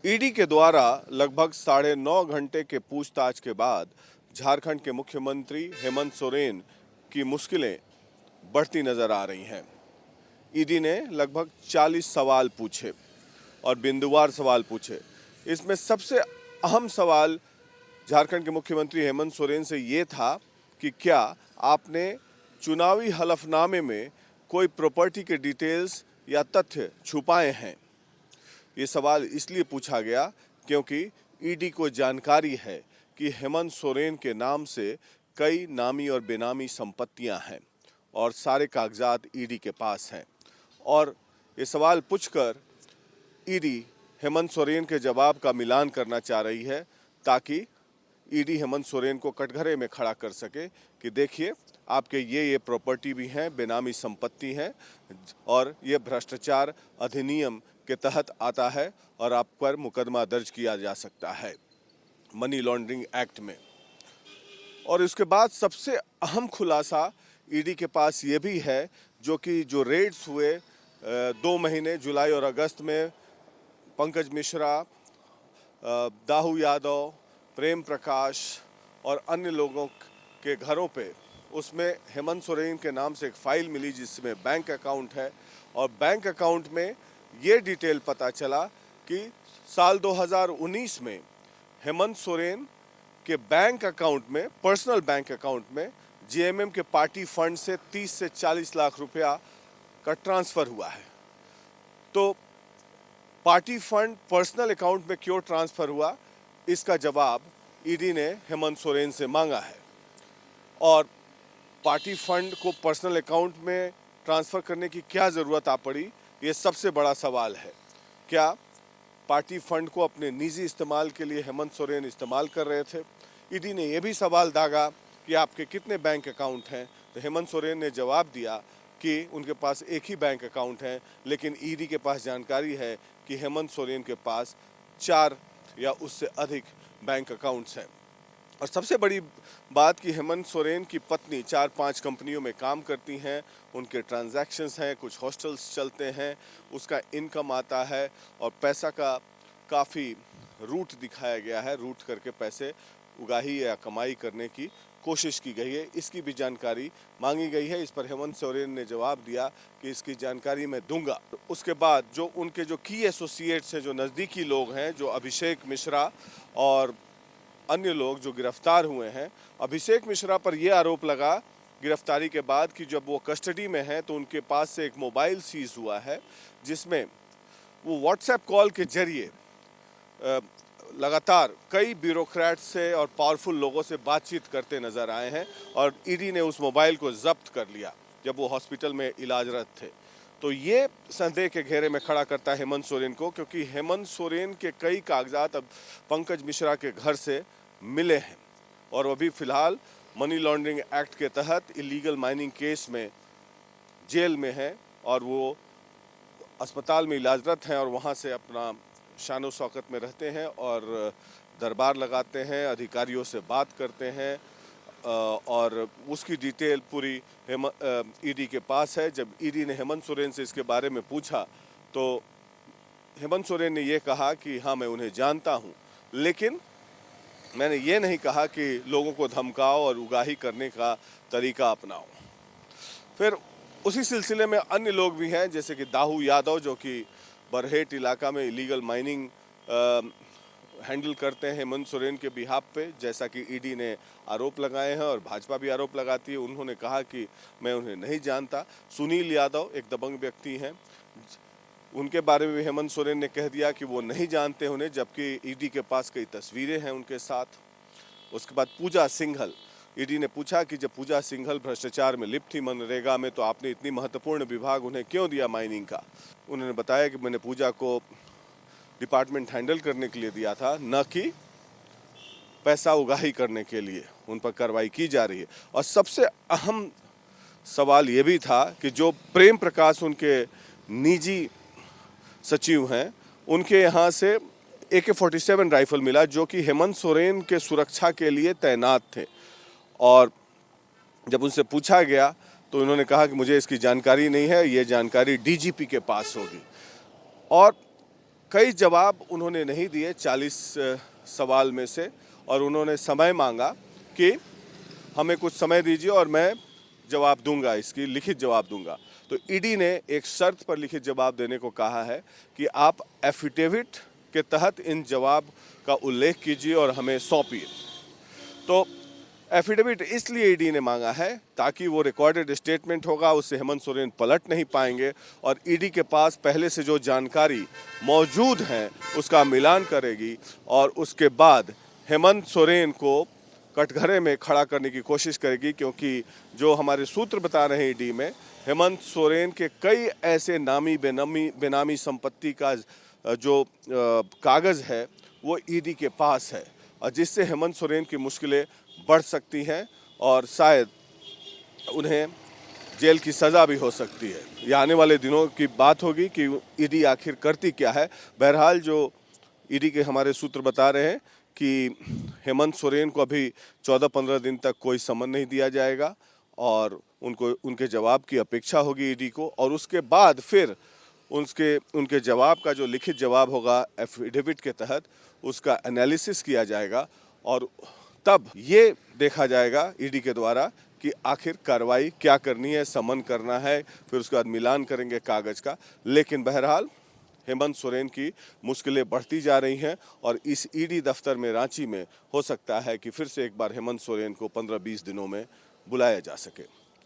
ED के द्वारा लगभग 9.5 घंटे के पूछताछ के बाद झारखंड के मुख्यमंत्री हेमंत सोरेन की मुश्किलें बढ़ती नजर आ रही हैं। ईडी ने लगभग 40 सवाल पूछे और बिंदुवार सवाल पूछे। इसमें सबसे अहम सवाल झारखंड के मुख्यमंत्री हेमंत सोरेन से ये था कि क्या आपने चुनावी हलफनामे में कोई प्रॉपर्टी के डिटेल्स या तथ्य छुपाए हैं। ये सवाल इसलिए पूछा गया क्योंकि ईडी को जानकारी है कि हेमंत सोरेन के नाम से कई नामी और बेनामी संपत्तियां हैं और सारे कागजात ईडी के पास हैं। और ये सवाल पूछकर ईडी हेमंत सोरेन के जवाब का मिलान करना चाह रही है ताकि ईडी हेमंत सोरेन को कटघरे में खड़ा कर सके कि देखिए आपके ये प्रॉपर्टी भी हैं, बेनामी संपत्ति है और ये भ्रष्टाचार अधिनियम के तहत आता है और आप पर मुकदमा दर्ज किया जा सकता है मनी लॉन्ड्रिंग एक्ट में। और उसके बाद सबसे अहम खुलासा ईडी के पास ये भी है जो रेड्स हुए 2 महीने जुलाई और अगस्त में पंकज मिश्रा, दाऊ यादव, प्रेम प्रकाश और अन्य लोगों के घरों पे, उसमें हेमंत सोरेन के नाम से एक फाइल मिली जिसमें बैंक अकाउंट है और बैंक अकाउंट में ये डिटेल पता चला कि साल 2019 में हेमंत सोरेन के बैंक अकाउंट में, पर्सनल बैंक अकाउंट में जेएमएम के पार्टी फंड से 30 से 40 लाख रुपया का ट्रांसफ़र हुआ है। तो पार्टी फंड पर्सनल अकाउंट में क्यों ट्रांसफ़र हुआ, इसका जवाब ईडी ने हेमंत सोरेन से मांगा है। और पार्टी फंड को पर्सनल अकाउंट में ट्रांसफ़र करने की क्या ज़रूरत आ पड़ी, ये सबसे बड़ा सवाल है। क्या पार्टी फंड को अपने निजी इस्तेमाल के लिए हेमंत सोरेन इस्तेमाल कर रहे थे। ईडी ने यह भी सवाल दागा कि आपके कितने बैंक अकाउंट हैं, तो हेमंत सोरेन ने जवाब दिया कि उनके पास एक ही बैंक अकाउंट है, लेकिन ईडी के पास जानकारी है कि हेमंत सोरेन के पास 4 या उससे अधिक बैंक अकाउंट्स हैं। और सबसे बड़ी बात कि हेमंत सोरेन की पत्नी 4-5 कंपनियों में काम करती हैं, उनके ट्रांजैक्शंस हैं, कुछ हॉस्टल्स चलते हैं, उसका इनकम आता है और पैसा का काफ़ी रूट दिखाया गया है, रूट करके पैसे उगाही या कमाई करने की कोशिश की गई है। इसकी भी जानकारी मांगी गई है। इस पर हेमंत सोरेन ने जवाब दिया कि इसकी जानकारी मैं दूंगा। उसके बाद जो उनके की एसोसिएट्स हैं, जो नज़दीकी लोग हैं, जो अभिषेक मिश्रा और अन्य लोग जो गिरफ्तार हुए हैं, अभिषेक मिश्रा पर यह आरोप लगा गिरफ्तारी के बाद कि जब वो कस्टडी में हैं तो उनके पास से एक मोबाइल सीज हुआ है जिसमें वो व्हाट्सएप कॉल के जरिए लगातार कई ब्यूरोक्रेट से और पावरफुल लोगों से बातचीत करते नजर आए हैं और ईडी ने उस मोबाइल को जब्त कर लिया जब वो हॉस्पिटल में इलाजरत थे। तो ये संदेह के घेरे में खड़ा करता है हेमंत सोरेन को, क्योंकि हेमंत सोरेन के कई कागजात अब पंकज मिश्रा के घर से मिले हैं और अभी फिलहाल मनी लॉन्ड्रिंग एक्ट के तहत इलीगल माइनिंग केस में जेल में है और वो अस्पताल में इलाजरत हैं और वहाँ से अपना शानो शौकत में रहते हैं और दरबार लगाते हैं, अधिकारियों से बात करते हैं और उसकी डिटेल पूरी ईडी के पास है। जब ईडी ने हेमंत सोरेन से इसके बारे में पूछा तो हेमंत सोरेन ने ये कहा कि हाँ, मैं उन्हें जानता हूँ, लेकिन मैंने ये नहीं कहा कि लोगों को धमकाओ और उगाही करने का तरीका अपनाओ। फिर उसी सिलसिले में अन्य लोग भी हैं, जैसे कि दाऊ यादव जो कि बरहेट इलाका में इलीगल माइनिंग हैंडल करते हैं हेमंत सोरेन के बिहाफ पे, जैसा कि ईडी ने आरोप लगाए हैं और भाजपा भी आरोप लगाती है। उन्होंने कहा कि मैं उन्हें नहीं जानता। सुनील यादव एक दबंग व्यक्ति हैं, उनके बारे में भी हेमंत सोरेन ने कह दिया कि वो नहीं जानते उन्हें, जबकि ईडी के पास कई तस्वीरें हैं उनके साथ। उसके बाद पूजा सिंघल, ईडी ने पूछा कि जब पूजा सिंघल भ्रष्टाचार में लिप्त थी मनरेगा में, तो आपने इतनी महत्वपूर्ण विभाग उन्हें क्यों दिया माइनिंग का। उन्होंने बताया कि मैंने पूजा को डिपार्टमेंट हैंडल करने के लिए दिया था, न कि पैसा उगाही करने के लिए। उन पर कार्रवाई की जा रही है। और सबसे अहम सवाल ये भी था कि जो प्रेम प्रकाश उनके निजी सचिव हैं, उनके यहाँ से AK-47 राइफल मिला जो कि हेमंत सोरेन के सुरक्षा के लिए तैनात थे। और जब उनसे पूछा गया तो उन्होंने कहा कि मुझे इसकी जानकारी नहीं है, ये जानकारी डीजीपी के पास होगी। और कई जवाब उन्होंने नहीं दिए 40 सवाल में से, और उन्होंने समय मांगा कि हमें कुछ समय दीजिए और मैं जवाब दूंगा, इसकी लिखित जवाब दूंगा। तो ईडी ने एक शर्त पर लिखित जवाब देने को कहा है कि आप एफिडेविट के तहत इन जवाब का उल्लेख कीजिए और हमें सौंपिए। तो एफिडेविट इसलिए ईडी ने मांगा है ताकि वो रिकॉर्डेड स्टेटमेंट होगा, उससे हेमंत सोरेन पलट नहीं पाएंगे और ईडी के पास पहले से जो जानकारी मौजूद है उसका मिलान करेगी और उसके बाद हेमंत सोरेन को कटघरे में खड़ा करने की कोशिश करेगी, क्योंकि जो हमारे सूत्र बता रहे हैं ईडी में, हेमंत सोरेन के कई ऐसे नामी बेनामी संपत्ति का जो कागज़ है वो ईडी के पास है, और जिससे हेमंत सोरेन की मुश्किलें बढ़ सकती हैं और शायद उन्हें जेल की सज़ा भी हो सकती है। ये आने वाले दिनों की बात होगी कि ईडी आखिर करती क्या है। बहरहाल जो ईडी के हमारे सूत्र बता रहे हैं कि हेमंत सोरेन को अभी 14-15 दिन तक कोई समन नहीं दिया जाएगा और उनके जवाब की अपेक्षा होगी ईडी को, और उसके बाद फिर उनके जवाब का जो लिखित जवाब होगा एफिडेविट के तहत उसका एनालिसिस किया जाएगा और तब ये देखा जाएगा ईडी के द्वारा कि आखिर कार्रवाई क्या करनी है, समन करना है, फिर उसके बाद मिलान करेंगे कागज़ का। लेकिन बहरहाल हेमंत सोरेन की मुश्किलें बढ़ती जा रही हैं और इस ईडी दफ्तर में रांची में हो सकता है कि फिर से एक बार हेमंत सोरेन को 15-20 दिनों में बुलाया जा सके।